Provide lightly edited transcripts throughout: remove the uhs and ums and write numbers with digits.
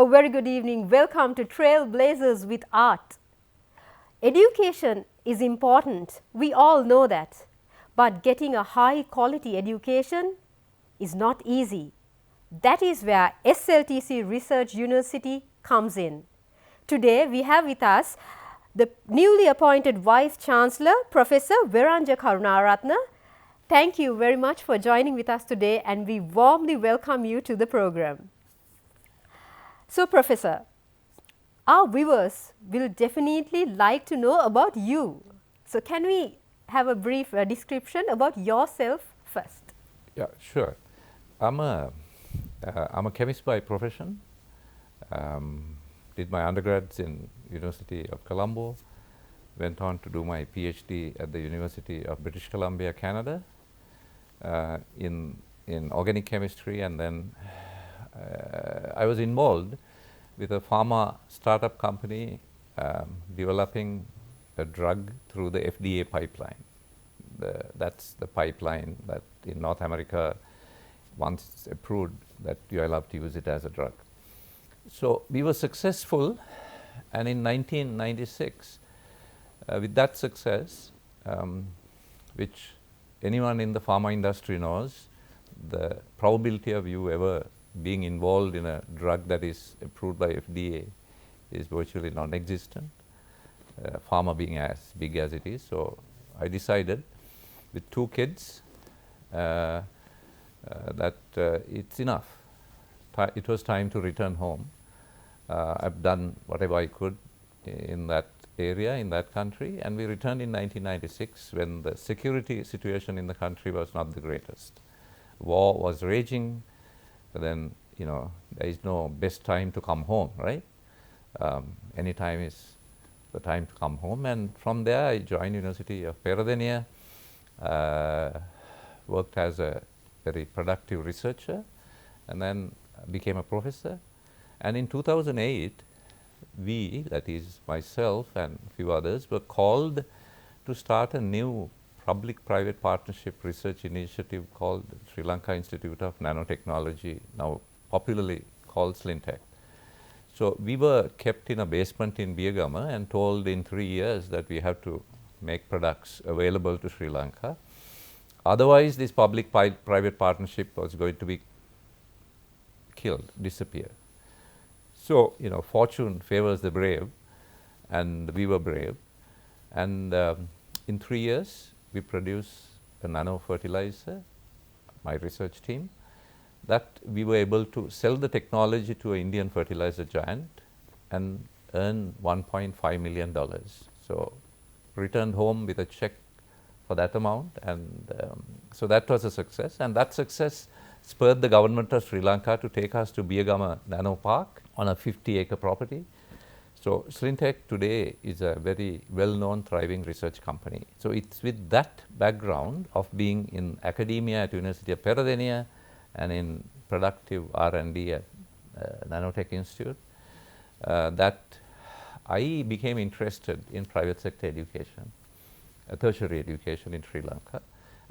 A very good evening. Welcome to Trailblazers with Art. Education is important. We all know that. But getting a high quality education is not easy. That is where SLTC Research University comes in. Today we have with us the newly appointed Vice Chancellor, Professor Veranja Karunaratne. Thank you very much for joining with us today, and we warmly welcome you to the program. So, Professor, our viewers will definitely like to know about you. So, can we have a brief description about yourself first? Yeah, sure. I'm a chemist by profession. Did my undergrads in University of Colombo. Went on to do my PhD at the University of British Columbia, Canada, in organic chemistry, and then I was involved with a pharma startup company developing a drug through the FDA pipeline. That's the pipeline that in North America, once it's approved, that you are allowed to use it as a drug. So we were successful, and in 1996, with that success, which anyone in the pharma industry knows, the probability of you ever being involved in a drug that is approved by FDA is virtually non-existent, pharma being as big as it is. So I decided with 2 kids that it's enough. It was time to return home. I've done whatever I could in that area, in that country, and we returned in 1996 when the security situation in the country was not the greatest. War was raging. Then, you know, there is no best time to come home, right? Any time is the time to come home. And from there, I joined University of Veranja, worked as a very productive researcher, and then became a professor. And in 2008, we, that is myself and a few others, were called to start a new public-private partnership research initiative called Sri Lanka Institute of Nanotechnology, now popularly called SLINTech. So we were kept in a basement in Biyagama and told in 3 years that we have to make products available to Sri Lanka. Otherwise, this public-private partnership was going to be killed, disappear. So, you know, fortune favors the brave, and we were brave. And in 3 years, we produce a nano fertilizer, my research team, that we were able to sell the technology to an Indian fertilizer giant and earn $1.5 million. So returned home with a check for that amount, and so that was a success. And that success spurred the government of Sri Lanka to take us to Biyagama Nano Park on a 50-acre property. So SLINTech today is a very well-known, thriving research company. So it's with that background of being in academia at University of Veranja and in productive R&D at Nanotech Institute that I became interested in private sector education, tertiary education in Sri Lanka,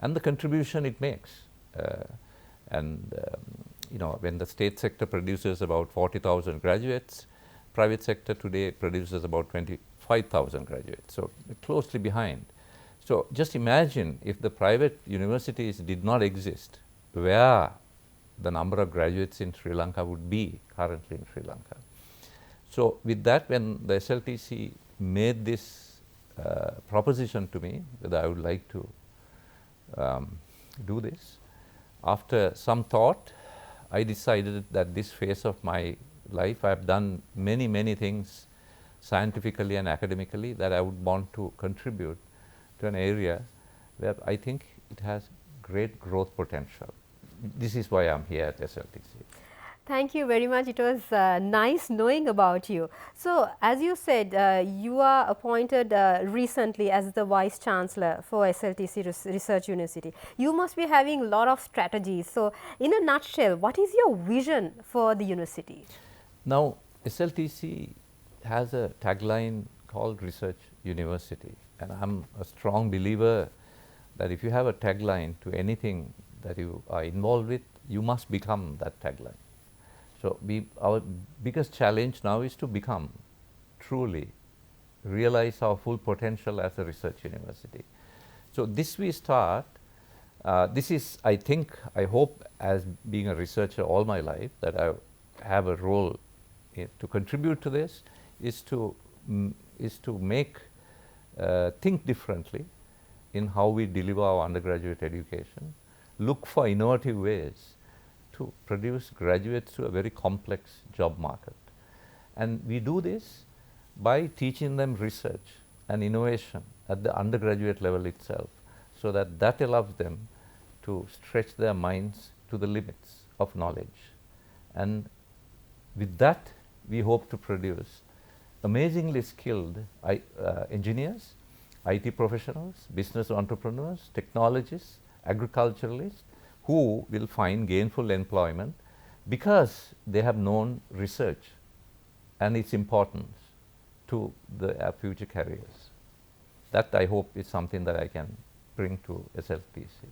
and the contribution it makes. You know, when the state sector produces about 40,000 graduates, private sector today produces about 25,000 graduates, so closely behind. So just imagine if the private universities did not exist, where the number of graduates in Sri Lanka would be currently in Sri Lanka. So with that, when the SLTC made this proposition to me that I would like to do this, after some thought, I decided that this phase of my life, I have done many things scientifically and academically that I would want to contribute to an area where I think it has great growth potential. This is why I'm here at SLTC. Thank you very much. It was nice knowing about you. So, as you said, you are appointed recently as the Vice Chancellor for SLTC Research University. You must be having a lot of strategies. So, in a nutshell, what is your vision for the university? Now, SLTC has a tagline called Research University, and I'm a strong believer that if you have a tagline to anything that you are involved with, you must become that tagline. So our biggest challenge now is to become truly realize our full potential as a research university. So this we start, this is I think, I hope, as being a researcher all my life, that I have a role to contribute to this, is to make, think differently in how we deliver our undergraduate education, look for innovative ways to produce graduates to a very complex job market. And we do this by teaching them research and innovation at the undergraduate level itself, so that that allows them to stretch their minds to the limits of knowledge. And with that, we hope to produce amazingly skilled engineers, IT professionals, business entrepreneurs, technologists, agriculturalists, who will find gainful employment because they have known research and its importance to their future careers. That, I hope, is something that I can bring to SLTC.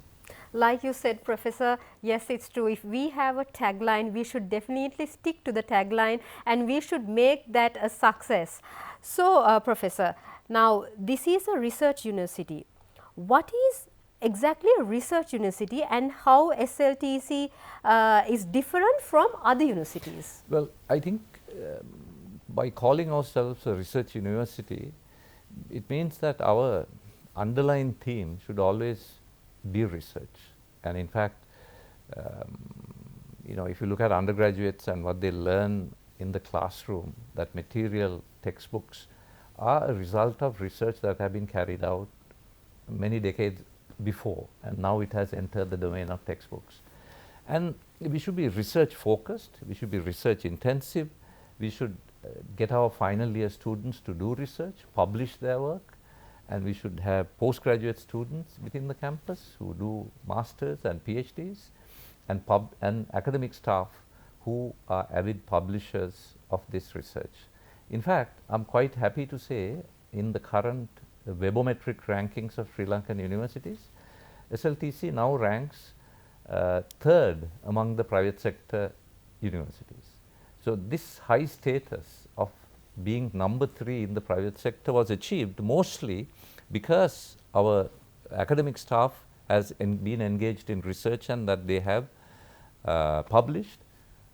Like you said, Professor, yes, it's true. If we have a tagline, we should definitely stick to the tagline and we should make that a success. So, Professor, now this is a research university. What is exactly a research university and how SLTC is different from other universities? Well, I think by calling ourselves a research university, it means that our underlying theme should always be research. And in fact, if you look at undergraduates and what they learn in the classroom, that material, textbooks, are a result of research that have been carried out many decades before, and now it has entered the domain of textbooks. And we should be research focused, we should be research intensive, we should get our final year students to do research, publish their work, and we should have postgraduate students within the campus who do masters and PhDs, and academic staff who are avid publishers of this research. In fact, I'm quite happy to say, in the current webometric rankings of Sri Lankan universities, SLTC now ranks third among the private sector universities. So this high status of being number 3 in the private sector was achieved mostly because our academic staff has been engaged in research, and that they have published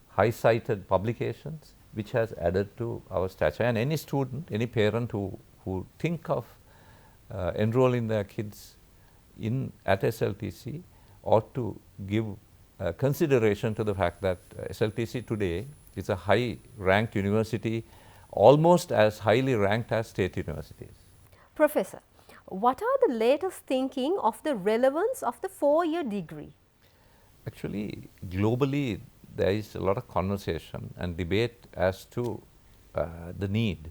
high cited publications, which has added to our stature. And any student, any parent who think of enrolling their kids at SLTC ought to give consideration to the fact that SLTC today is a high ranked university, almost as highly ranked as state universities. Professor, what are the latest thinking of the relevance of the 4-year degree? Actually, globally, there is a lot of conversation and debate as to the need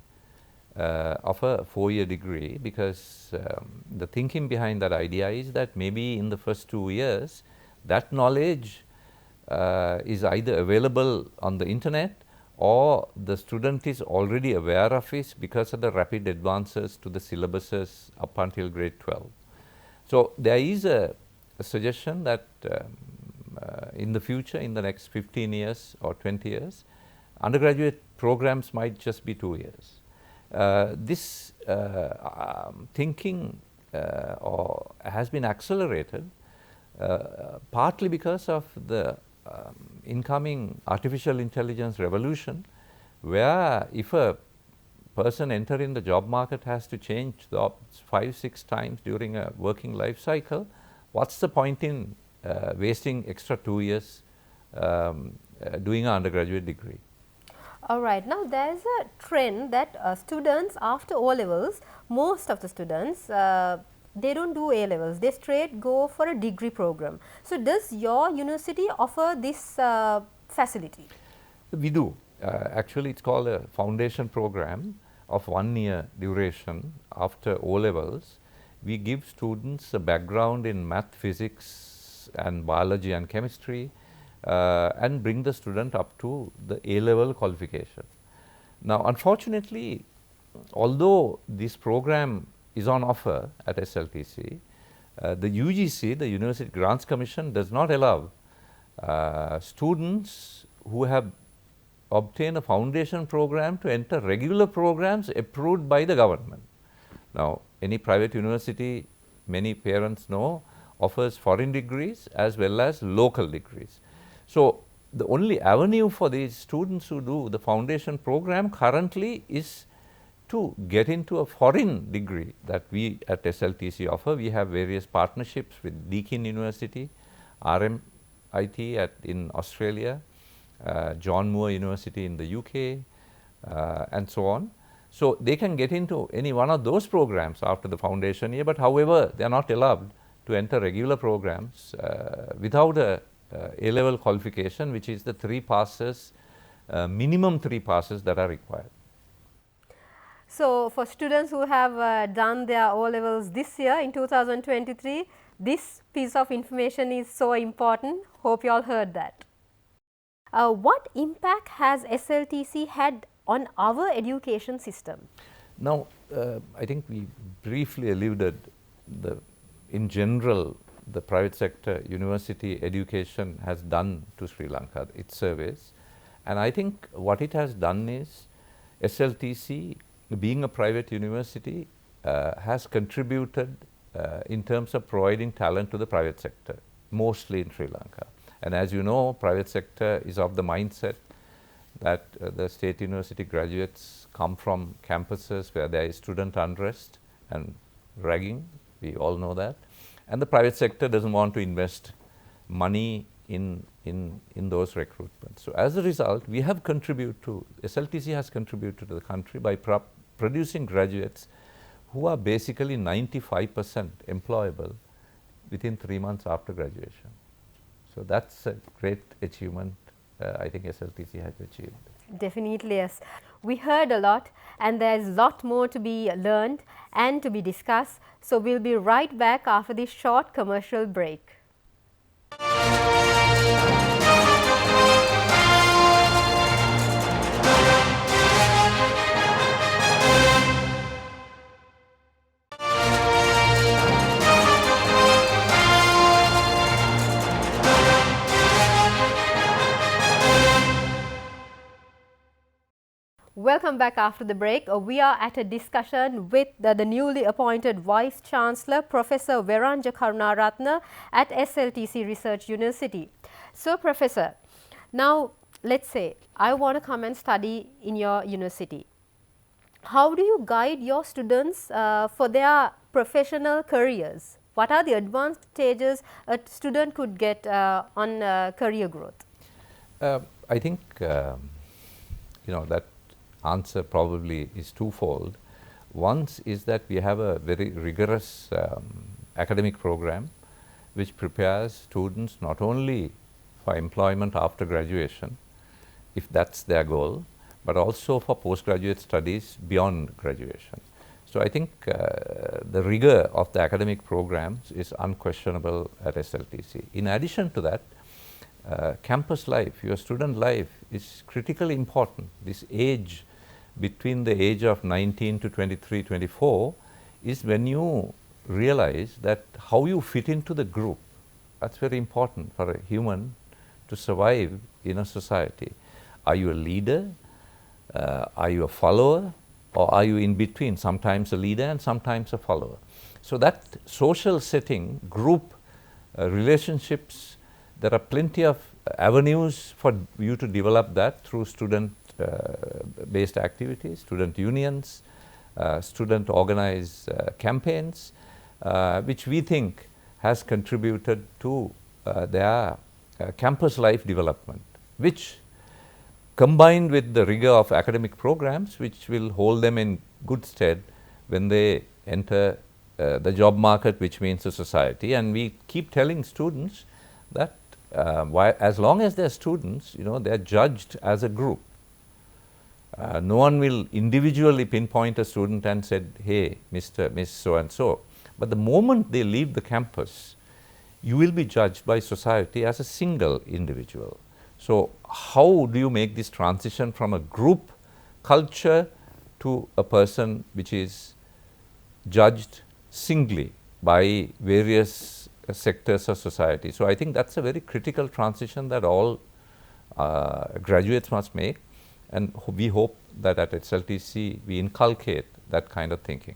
of a 4-year degree, because the thinking behind that idea is that maybe in the first 2 years, that knowledge is either available on the internet, or the student is already aware of it because of the rapid advances to the syllabuses up until grade 12. So there is a suggestion that in the future, in the next 15 years or 20 years, undergraduate programs might just be 2 years. This thinking has been accelerated partly because of the incoming artificial intelligence revolution, where if a person entering the job market has to change jobs 5-6 times during a working life cycle, what's the point in wasting extra 2 years doing an undergraduate degree? All right. Now, there is a trend that students after O-levels, most of the students, they don't do A-levels, they straight go for a degree program. So, does your university offer this facility? We do. Actually, it's called a foundation program of 1 year duration after O-levels. We give students a background in math, physics and biology and chemistry, and bring the student up to the A-level qualification. Now, unfortunately, although this program is on offer at SLTC, the UGC, the University Grants Commission, does not allow students who have obtain a foundation program to enter regular programs approved by the government. Now, any private university, many parents know, offers foreign degrees as well as local degrees. So, the only avenue for these students who do the foundation program currently is to get into a foreign degree that we at SLTC offer. We have various partnerships with Deakin University, RMIT in Australia, John Moore University in the UK, and so on. So, they can get into any one of those programs after the foundation year, but however, they are not allowed to enter regular programs without a A-level qualification, which is the 3 passes, minimum 3 passes that are required. So, for students who have done their O-levels this year in 2023, this piece of information is so important. Hope you all heard that. What impact has SLTC had on our education system? Now, I think we briefly alluded in general the private sector university education has done to Sri Lanka, its surveys. And I think what it has done is SLTC, being a private university, has contributed in terms of providing talent to the private sector, mostly in Sri Lanka. And as you know, private sector is of the mindset that the state university graduates come from campuses where there is student unrest and ragging, we all know that. And the private sector doesn't want to invest money in those recruitments. So, as a result, we have contributed to, SLTC has contributed to the country by producing graduates who are basically 95% employable within 3 months after graduation. So, that's a great achievement I think SLTC has achieved. Definitely, yes. We heard a lot and there is a lot more to be learned and to be discussed. So, we will be right back after this short commercial break. Welcome back after the break. We are at a discussion with the newly appointed Vice Chancellor, Professor Veranja Karunaratne at SLTC Research University. So, Professor, now let's say I want to come and study in your university. How do you guide your students for their professional careers? What are the advantages a student could get on career growth? I think that answer probably is twofold. One is that we have a very rigorous academic program which prepares students not only for employment after graduation, if that's their goal, but also for postgraduate studies beyond graduation. So, I think the rigor of the academic programs is unquestionable at SLTC. In addition to that, campus life, your student life is critically important. This age between the age of 19 to 23, 24 is when you realize that how you fit into the group. That's very important for a human to survive in a society. Are you a leader? Are you a follower? Or are you in between, sometimes a leader and sometimes a follower? So, that social setting, group relationships, there are plenty of avenues for you to develop that through student based activities, student unions, student organized campaigns, which we think has contributed to their campus life development, which combined with the rigor of academic programs, which will hold them in good stead when they enter the job market, which means the society. And we keep telling students that as long as they are students, they are judged as a group. No one will individually pinpoint a student and said, hey, Mr., Miss so and so. But the moment they leave the campus, you will be judged by society as a single individual. So, how do you make this transition from a group culture to a person which is judged singly by various sectors of society? So, I think that's a very critical transition that all graduates must make. and we hope that at SLTC we inculcate that kind of thinking.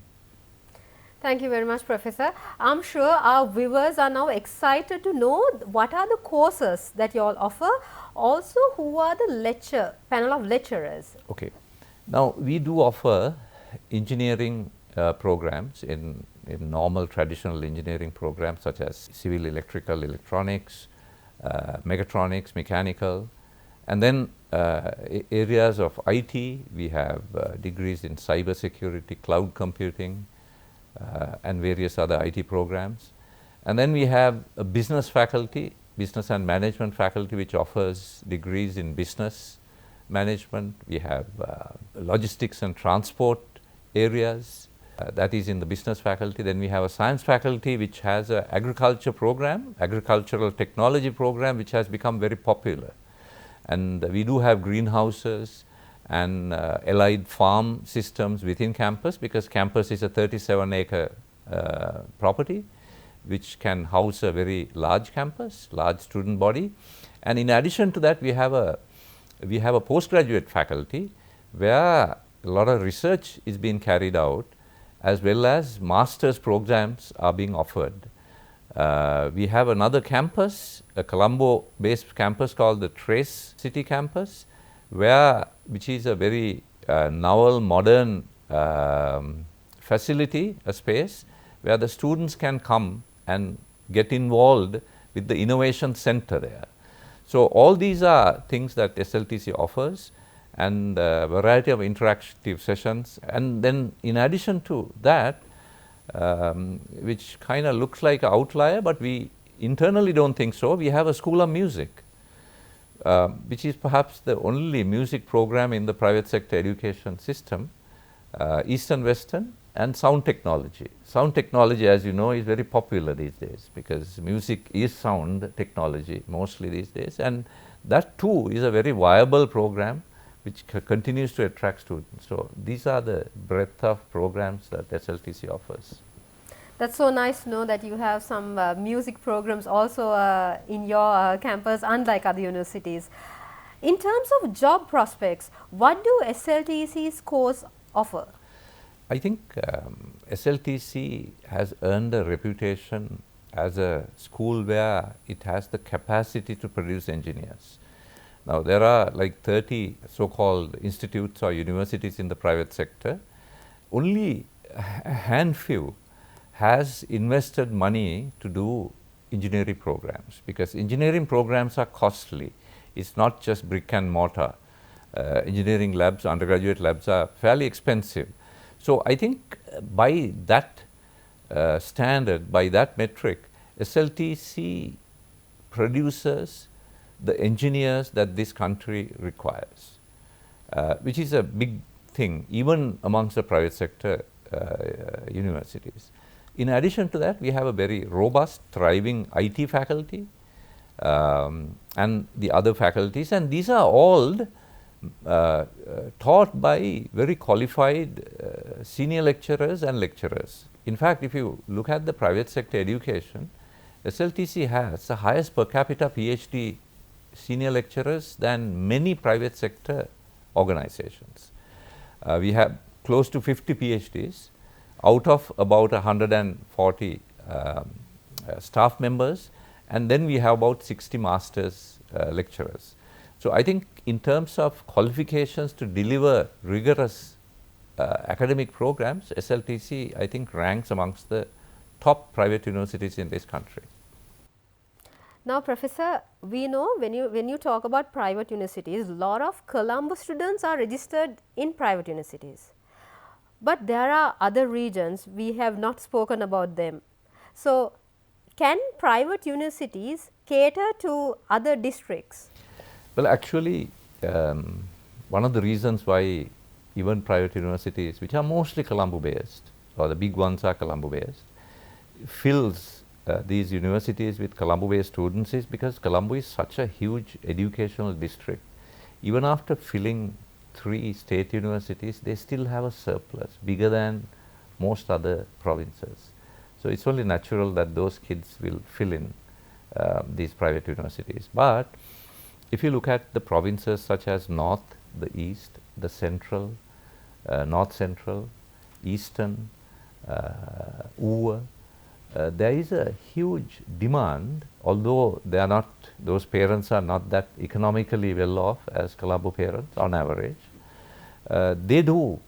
Thank you very much, Professor. I'm sure our viewers are now excited to know what are the courses that you all offer. Also, who are the panel of lecturers? Okay. Now, we do offer engineering programs in normal traditional engineering programs such as civil, electrical, electronics, mechatronics, mechanical, and then areas of IT. We have degrees in cyber security, cloud computing, and various other IT programs. And then we have a business faculty, business and management faculty, which offers degrees in business management. We have logistics and transport areas, that is in the business faculty. Then we have a science faculty which has an agriculture program, agricultural technology program, which has become very popular. And we do have greenhouses and allied farm systems within campus, because campus is a 37-acre property which can house a very large campus, large student body. And in addition to that, we have a postgraduate faculty where a lot of research is being carried out, as well as master's programs are being offered. We have another campus, a Colombo-based campus called the Trace City campus, which is a very novel, modern facility, a space where the students can come and get involved with the innovation center there. So all these are things that SLTC offers, and a variety of interactive sessions. And then in addition to that, which kind of looks like an outlier, but we internally don't think so, we have a school of music, which is perhaps the only music program in the private sector education system, Eastern Western, and sound technology. Sound technology, as you know, is very popular these days, because music is sound technology mostly these days, and that too is a very viable program which continues to attract students. So these are the breadth of programs that SLTC offers. That's so nice to know that you have some music programs also in your campus, unlike other universities. In terms of job prospects, what do SLTC's course offer? I think SLTC has earned a reputation as a school where it has the capacity to produce engineers. Now, there are like 30 so-called institutes or universities in the private sector. Only a handful has invested money to do engineering programs, because engineering programs are costly. It's not just brick and mortar. Engineering labs, undergraduate labs are fairly expensive. So I think by that standard, by that metric, SLTC produces the engineers that this country requires, which is a big thing even amongst the private sector universities. In addition to that, we have a very robust, thriving IT faculty and the other faculties, and these are all taught by very qualified senior lecturers and lecturers. In fact, if you look at the private sector education, SLTC has the highest per capita PhD senior lecturers than many private sector organizations. We have close to 50 PhDs out of about 140 staff members, and then we have about 60 masters lecturers. So I think in terms of qualifications to deliver rigorous academic programs, SLTC I think ranks amongst the top private universities in this country. Now, Professor, we know when you talk about private universities, a lot of Colombo students are registered in private universities. But there are other regions, we have not spoken about them. So, can private universities cater to other districts? Well, actually, one of the reasons why even private universities, which are mostly Colombo based, or the big ones are Colombo based, fills these universities with Colombo based students is because Colombo is such a huge educational district. Even after filling 3 state universities, they still have a surplus bigger than most other provinces. So it's only natural that those kids will fill in these private universities. But if you look at the provinces such as North the East, the Central, North Central, Eastern, UWA, there is a huge demand, although they are not, those parents are not that economically well off as Colombo parents on average. They do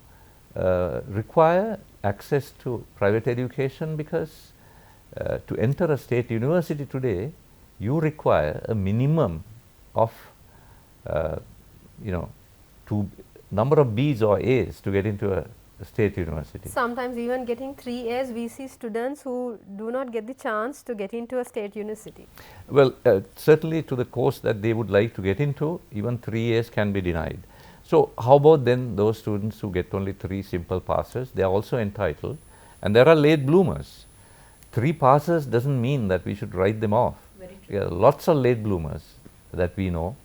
require access to private education because to enter a state university today, you require a minimum of, number of B's or A's to get into a state university. Sometimes even getting 3 A's, we see students who do not get the chance to get into a state university. Well, certainly to the course that they would like to get into, even 3 A's can be denied. So how about then those students who get only 3 simple passes? They are also entitled, and there are late bloomers. 3 passes doesn't mean that we should write them off. There are lots of late bloomers that we know,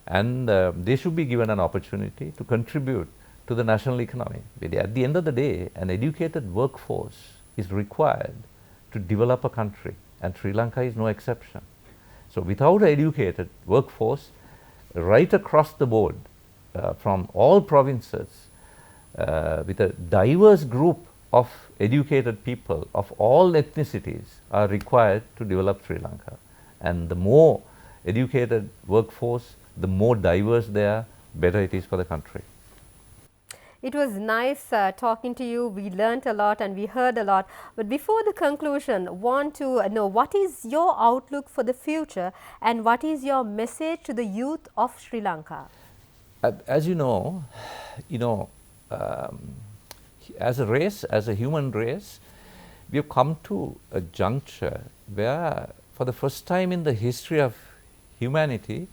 and they should be given an opportunity to contribute to the national economy. At the end of the day, an educated workforce is required to develop a country, and Sri Lanka is no exception. So without an educated workforce, right across the board, from all provinces, with a diverse group of educated people of all ethnicities are required to develop Sri Lanka. And the more educated workforce, the more diverse they are, better it is for the country. It was nice talking to you. We learnt a lot and we heard a lot. But before the conclusion, want to know what is your outlook for the future and what is your message to the youth of Sri Lanka? As you know, as a race, as a human race, we have come to a juncture where for the first time in the history of humanity,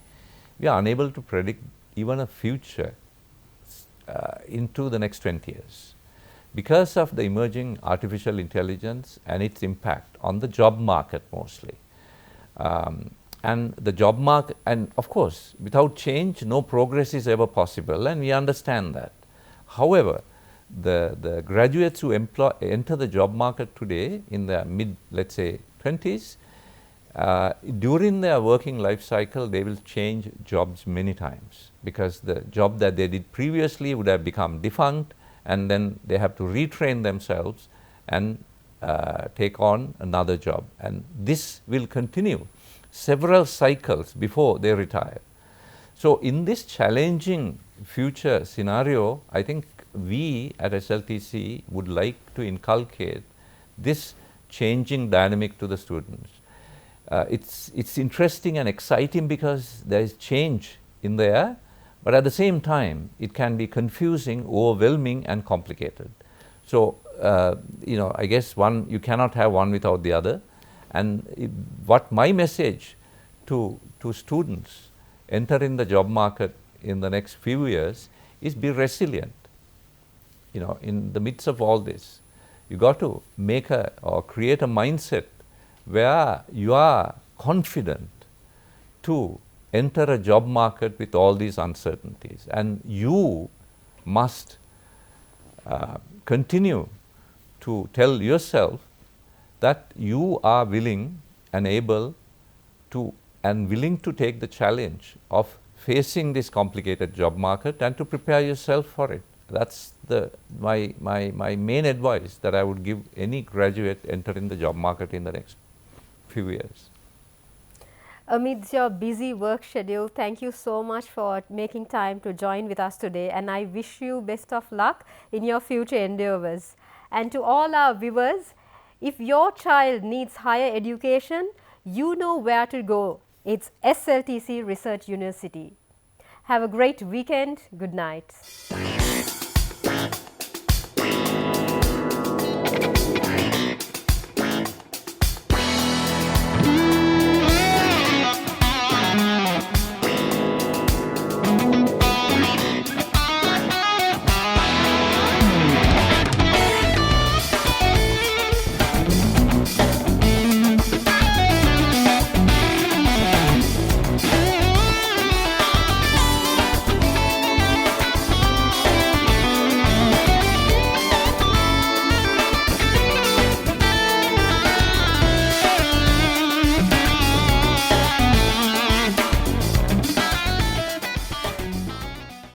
we are unable to predict even a future into the next 20 years because of the emerging artificial intelligence and its impact on the job market mostly. And the job market, and of course, without change, no progress is ever possible, and we understand that. However, the graduates who enter the job market today in their mid, let's say, 20s, during their working life cycle, they will change jobs many times because the job that they did previously would have become defunct, and then they have to retrain themselves and take on another job. And this will continue several cycles before they retire. So in this challenging future scenario, I think we at SLTC would like to inculcate this changing dynamic to the students. It's interesting and exciting because there is change in the air, but at the same time, it can be confusing, overwhelming, and complicated. So, I guess you cannot have one without the other. And what my message to students entering the job market in the next few years is be resilient. In the midst of all this, you got to create a mindset where you are confident to enter a job market with all these uncertainties, and you must continue to tell yourself that you are willing and able to and willing to take the challenge of facing this complicated job market and to prepare yourself for it. That's my main advice that I would give any graduate entering the job market in the next few years. Amidst your busy work schedule, thank you so much for making time to join with us today, and I wish you best of luck in your future endeavors. And to all our viewers, if your child needs higher education, you know where to go. It's SLTC Research University. Have a great weekend. Good night.